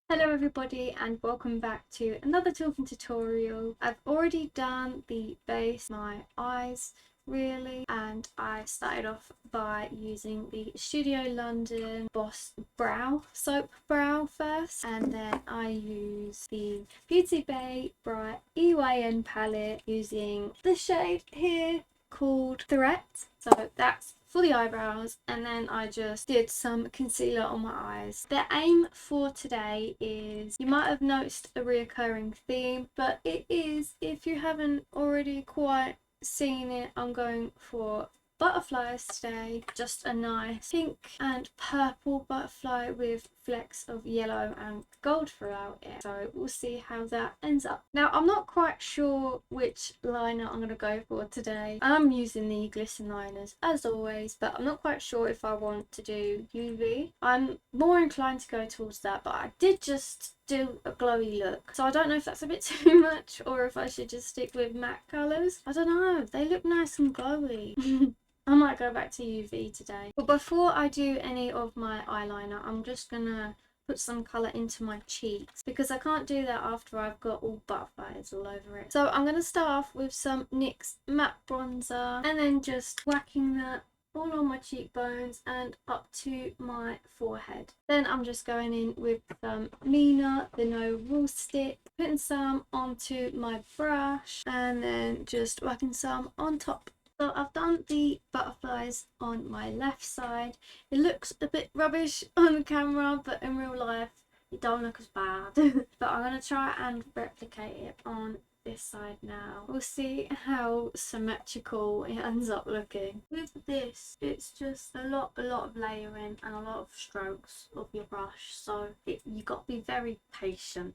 Hello everybody and welcome back to another talking tutorial. I've already done the base, my eyes really, and I started off by using the Studio London Boss Brow Soap Brow first, and then I use the Beauty Bay Bright EYN palette using the shade here called Threat. So that's for the eyebrows, and then I just did some concealer on my eyes. The aim for today is, you might have noticed a reoccurring theme, but it is, if you haven't already quite seen it, I'm going for butterflies today. Just a nice pink and purple butterfly with flecks of yellow and gold throughout it. So we'll see how that ends up. Now I'm not quite sure which liner I'm going to go for today. I'm using the glisten liners as always, but I'm not quite sure if I want to do UV. I'm more inclined to go towards that, but I did just do a glowy look, so I don't know if that's a bit too much or if I should just stick with matte colours. I don't know, they look nice and glowy. I might go back to UV today. But before I do any of my eyeliner, I'm just gonna put some colour into my cheeks because I can't do that after I've got all butterflies all over it. So I'm gonna start off with some NYX matte bronzer and then just whacking that all on my cheekbones and up to my forehead. Then I'm just going in with some Mina, the No Rule stick, putting some onto my brush and then just whacking some on top. So I've done the butterflies on my left side. It looks a bit rubbish on camera, but in real life it don't look as bad. But I'm going to try and replicate it on this side now. We'll see how symmetrical it ends up looking. With this, it's just a lot of layering and a lot of strokes of your brush, so you got to be very patient.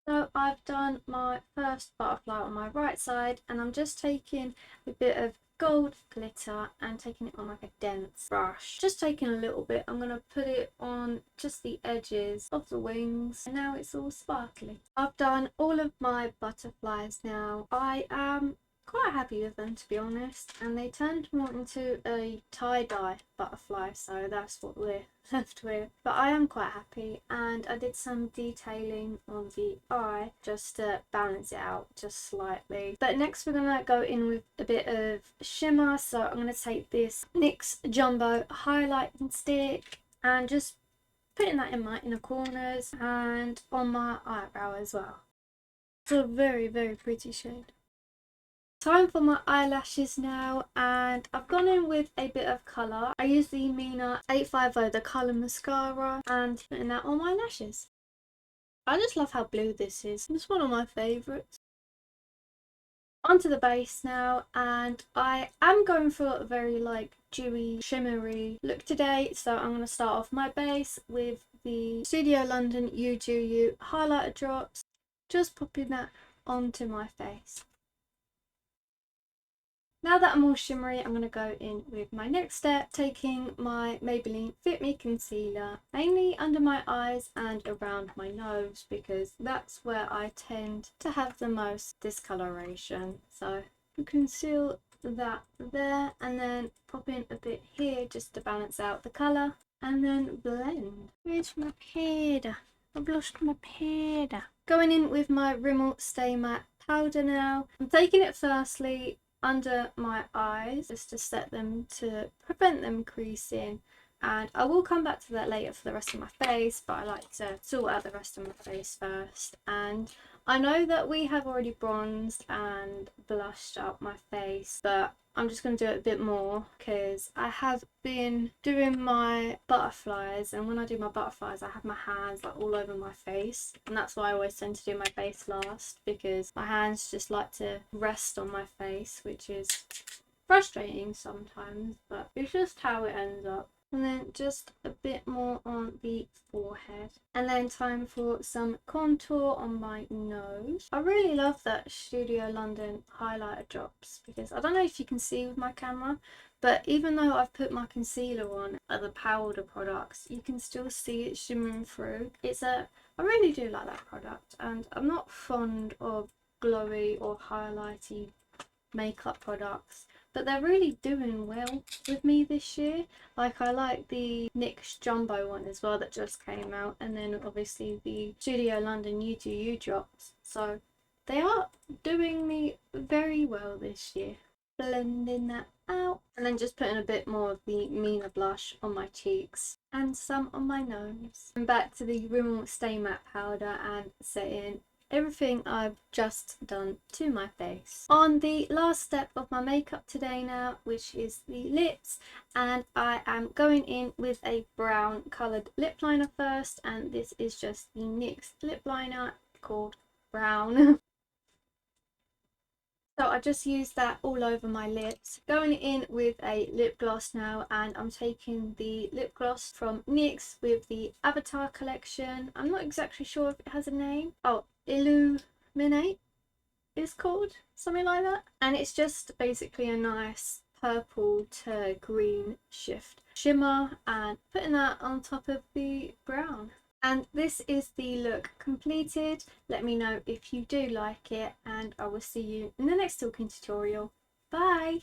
So I've done my first butterfly on my right side, and I'm just taking a bit of gold glitter and taking it on like a dense brush. Just taking a little bit, I'm going to put it on just the edges of the wings, and now it's all sparkly. I've done all of my butterflies now. I am quite happy with them, to be honest, and they turned more into a tie-dye butterfly, so that's what we're left with. But I am quite happy, and I did some detailing on the eye just to balance it out just slightly. But next we're gonna go in with a bit of shimmer, so I'm gonna take this NYX Jumbo highlighting stick and just putting that in my inner corners and on my eyebrow as well. It's a very pretty shade. Time for my eyelashes now, and I've gone in with a bit of colour. I use the Mina 850, the colour mascara, and putting that on my lashes. I just love how blue this is. It's one of my favourites. Onto the base now, and I am going for a very like dewy, shimmery look today. So I'm going to start off my base with the Studio London You Do You highlighter drops. Just popping that onto my face. Now that I'm all shimmery, I'm going to go in with my next step, taking my Maybelline Fit Me concealer, mainly under my eyes and around my nose, because that's where I tend to have the most discoloration. So you conceal that there, and then pop in a bit here just to balance out the colour, and then blend. Where's my powder? I've lost my powder. Going in with my Rimmel Stay Matte powder now. I'm taking it firstly under my eyes just to set them to prevent them creasing, and I will come back to that later for the rest of my face, but I like to sort out the rest of my face first. And I know that we have already bronzed and blushed up my face, but I'm just going to do it a bit more because I have been doing my butterflies, and when I do my butterflies I have my hands like all over my face, and that's why I always tend to do my face last, because my hands just like to rest on my face, which is frustrating sometimes, but it's just how it ends up. And then just a bit more on the forehead, and then time for some contour on my nose. I really love that Studio London highlighter drops, because I don't know if you can see with my camera, but even though I've put my concealer on other powder products, you can still see it shimmering through. I really do like that product, and I'm not fond of glowy or highlighty makeup products, but they're really doing well with me this year. Like, I like the NYX Jumbo one as well that just came out, and then obviously the Studio London You Do You drops. So they are doing me very well this year. Blending that out, and then just putting a bit more of the Mina blush on my cheeks and some on my nose. And back to the Rimmel Stay Matte powder and setting everything I've just done to my face. On the last step of my makeup today now, which is the lips, and I am going in with a brown coloured lip liner first, and this is just the NYX lip liner called Brown. So I just used that all over my lips. Going in with a lip gloss now, and I'm taking the lip gloss from NYX with the Avatar collection. I'm not exactly sure if it has a name. Oh, Illuminate is called, something like that. And it's just basically a nice purple to green shift shimmer, and putting that on top of the brown. And this is the look completed. Let me know if you do like it, and I will see you in the next talking tutorial. Bye!